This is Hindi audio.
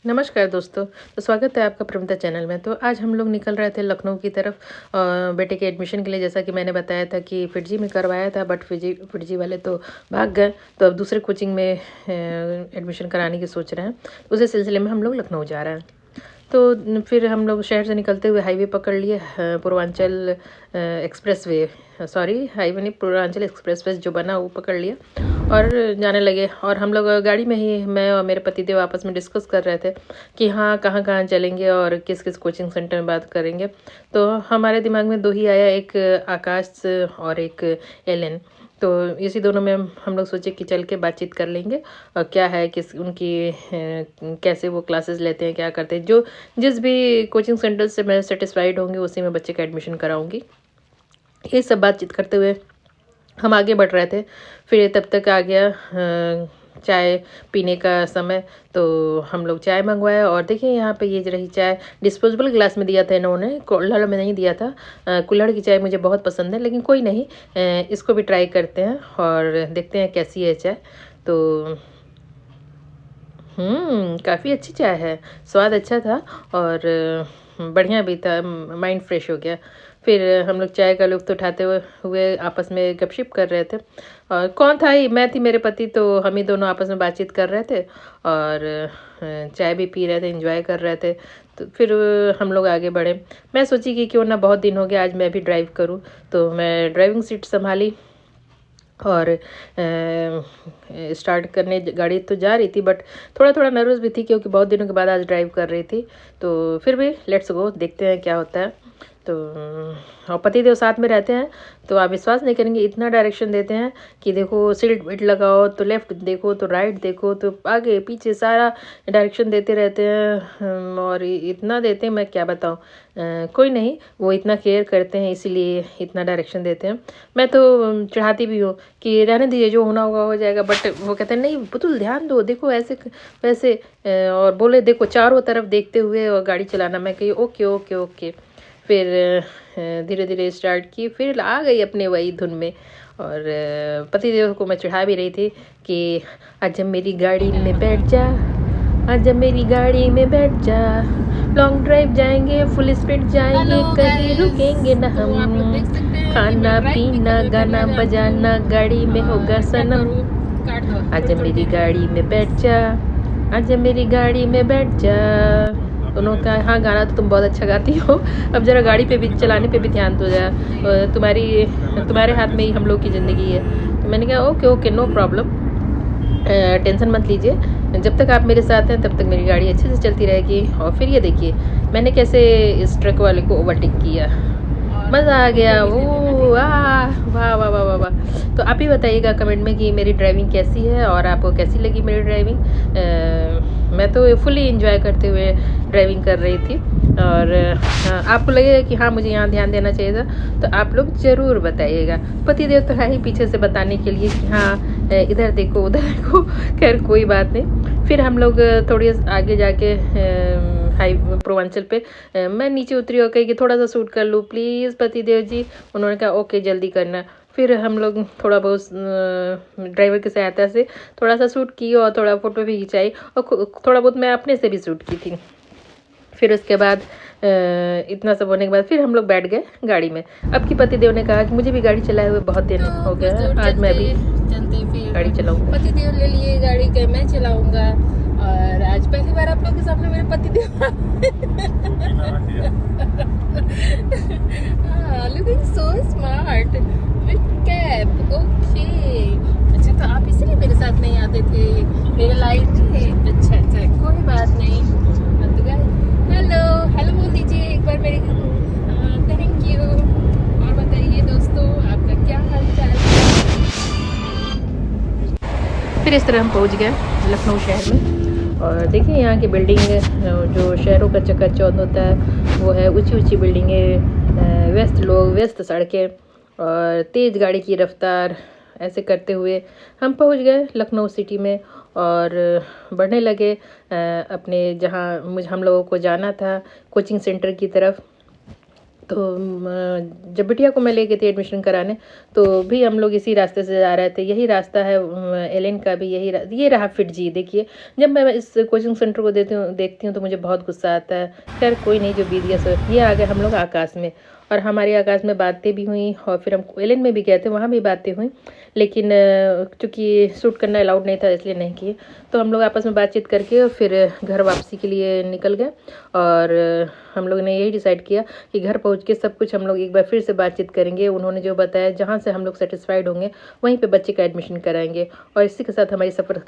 नमस्कार दोस्तों। तो स्वागत है आपका प्रमिता चैनल में। तो आज हम लोग निकल रहे थे लखनऊ की तरफ बेटे के एडमिशन के लिए। जैसा कि मैंने बताया था कि फिटजी में करवाया था, बट फिटजी वाले तो भाग गए, तो अब दूसरे कोचिंग में एडमिशन कराने की सोच रहे हैं। उसी सिलसिले में हम लोग लखनऊ जा रहे हैं। तो फिर हम लोग शहर से निकलते हुए हाईवे पकड़ लिए, पूर्वांचल एक्सप्रेसवे, सॉरी हाईवे नहीं, पूर्वांचल एक्सप्रेसवे जो बना वो पकड़ लिया और जाने लगे। और हम लोग गाड़ी में ही, मैं और मेरे पतिदेव आपस में डिस्कस कर रहे थे कि हाँ कहाँ कहाँ चलेंगे और किस किस कोचिंग सेंटर में बात करेंगे। तो हमारे दिमाग में दो ही आया, एक आकाश और एक एलन। तो इसी दोनों में हम लोग सोचे कि चल के बातचीत कर लेंगे और क्या है किस उनकी कैसे वो क्लासेस लेते हैं, क्या करते हैं। जो जिस भी कोचिंग सेंटर से मैं सेटिस्फाइड होंगी उसी में बच्चे का एडमिशन कराऊंगी। ये सब बातचीत करते हुए हम आगे बढ़ रहे थे। फिर तब तक आ गया चाय पीने का समय। तो हम लोग चाय मंगवाया और देखिए यहाँ पे ये रही चाय। डिस्पोजेबल ग्लास में दिया था इन्होंने, कुल्हड़ में नहीं दिया था। कुल्हड़ की चाय मुझे बहुत पसंद है, लेकिन कोई नहीं, इसको भी ट्राई करते हैं और देखते हैं कैसी है चाय। तो काफ़ी अच्छी चाय है, स्वाद अच्छा था और बढ़िया भी था, माइंड फ्रेश हो गया। फिर हम लोग चाय का लुत्फ़ उठाते हुए आपस में गपशप कर रहे थे। और कौन था ही, मैं थी, मेरे पति, तो हम ही दोनों आपस में बातचीत कर रहे थे और चाय भी पी रहे थे, एंजॉय कर रहे थे। तो फिर हम लोग आगे बढ़े। मैं सोची कि क्यों ना, बहुत दिन हो गया, आज मैं भी ड्राइव करूँ। तो मैं ड्राइविंग सीट संभाली और स्टार्ट करने गाड़ी तो जा रही थी, बट थोड़ा थोड़ा नर्वस भी थी क्योंकि बहुत दिनों के बाद आज ड्राइव कर रही थी। तो फिर भी लेट्स गो, देखते हैं क्या होता है। तो और पतिदेव साथ में रहते हैं, तो आप विश्वास नहीं करेंगे, इतना डायरेक्शन देते हैं कि देखो सीट बेल्ट लगाओ, तो लेफ़्ट देखो, तो राइट देखो, तो आगे पीछे सारा डायरेक्शन देते रहते हैं। और इतना देते हैं, मैं क्या बताऊं। कोई नहीं, वो इतना केयर करते हैं इसीलिए इतना डायरेक्शन देते हैं। मैं तो चाहती भी हूँ कि रहने दीजिए, जो होना होगा हो जाएगा, बट वो कहते हैं नहीं पुतुल ध्यान दो, देखो ऐसे वैसे, और बोले देखो चारों तरफ देखते हुए और गाड़ी चलाना। मैं कही ओके ओके ओके। फिर धीरे धीरे स्टार्ट की, फिर आ गई अपने वही धुन में। और पतिदेव को मैं चढ़ा भी रही थी कि आज मेरी गाड़ी में बैठ जा, आज मेरी गाड़ी में बैठ जा, लॉन्ग ड्राइव जाएंगे, फुल स्पीड जाएंगे, कहीं रुकेंगे ना हम, खाना पीना गाना बजाना गाड़ी में होगा सनम, आज मेरी गाड़ी में बैठ जा, आज मेरी गाड़ी में बैठ जा। उन्होंने कहा हाँ गाना तो तुम बहुत अच्छा गाती हो, अब जरा गाड़ी पे भी, चलाने पे भी ध्यान दो जरा, तुम्हारे हाथ में ही हम लोग की ज़िंदगी है। तो मैंने कहा okay okay, no problem, tension मत लीजिए, जब तक आप मेरे साथ हैं तब तक मेरी गाड़ी अच्छे से चलती रहेगी। और फिर ये देखिए मैंने कैसे इस ट्रक वाले को ओवरटेक किया, मज़ा आ गया। ओ वाह वाह वाह वाह वाह वाह। तो आप ही बताइएगा कमेंट में कि मेरी ड्राइविंग कैसी है और आपको कैसी लगी मेरी ड्राइविंग। मैं तो फुली इंजॉय करते हुए ड्राइविंग कर रही थी। और आपको लगेगा कि हाँ मुझे यहाँ ध्यान देना चाहिए था, तो आप लोग ज़रूर बताइएगा। पतिदेव तो है ही पीछे से बताने के लिए कि हाँ इधर देखो उधर देखो। खैर कोई बात नहीं। फिर हम लोग थोड़ी आगे जाके हाई पूर्वांचल पे मैं नीचे उतरी और कही कि थोड़ा सा शूट कर लूँ प्लीज़ पतिदेव जी। उन्होंने कहा ओके जल्दी करना। फिर हम लोग थोड़ा बहुत ड्राइवर की सहायता से थोड़ा सा शूट की और थोड़ा फ़ोटो भी खिंचाई और थोड़ा बहुत मैं अपने से भी शूट की थी। फिर उसके बाद इतना सब होने के बाद फिर हम लोग बैठ गए गाड़ी में। अब की पतिदेव ने कहा कि मुझे भी गाड़ी चलाए हुए बहुत दिन हो गया है, आज मैं भी फिर गाड़ी चलाऊंगा। पतिदेव ले लिए गाड़ी के, मैं चलाऊंगा। और आज पहली बार आप लोगों के सामने मेरे पतिदेव looking so smart with cap. Okay अच्छा, तो आप इसलिए मेरे साथ नहीं आते थे मेरे लाइफ में? अच्छा अच्छा, कोई बात नहीं। हेलो हेलो बोल दीजिए एक बार मेरे। Thank you. और बताइए दोस्तों, आपका क्या हाल चाल है? फिर इस तरह हम पहुंच गए लखनऊ शहर में। और देखिए यहाँ की बिल्डिंग, जो शहरों का चकाचौंध होता है वो है, ऊंची ऊंची बिल्डिंगें, व्यस्त लोग, व्यस्त सड़कें और तेज़ गाड़ी की रफ्तार, ऐसे करते हुए हम पहुंच गए लखनऊ सिटी में। और बढ़ने लगे अपने जहाँ हम लोगों को जाना था, कोचिंग सेंटर की तरफ। तो जब बिटिया को मैं ले गई थी एडमिशन कराने, तो भी हम लोग इसी रास्ते से जा रहे थे। यही रास्ता है एलेन का भी, ये रहा फिट जी। देखिए, जब मैं इस कोचिंग सेंटर को देखती हूँ तो मुझे बहुत गुस्सा आता है। खैर कोई नहीं, जो बीत गया सो। ये आ गए हम लोग आकाश में, और हमारी आकाश में बातें भी हुई, और फिर हम एलेन में भी गए थे, वहाँ भी बातें हुई। लेकिन चूँकि शूट करना अलाउड नहीं था इसलिए नहीं किए। तो हम लोग आपस में बातचीत करके फिर घर वापसी के लिए निकल गए, और हम लोग ने यही डिसाइड किया कि घर पहुंच के सब कुछ हम लोग एक बार फिर से बातचीत करेंगे। उन्होंने जो बताया, जहां से हम लोग सेटिस्फाइड होंगे वहीं पे बच्चे का एडमिशन कराएंगे। और इसी के साथ हमारी सफ़र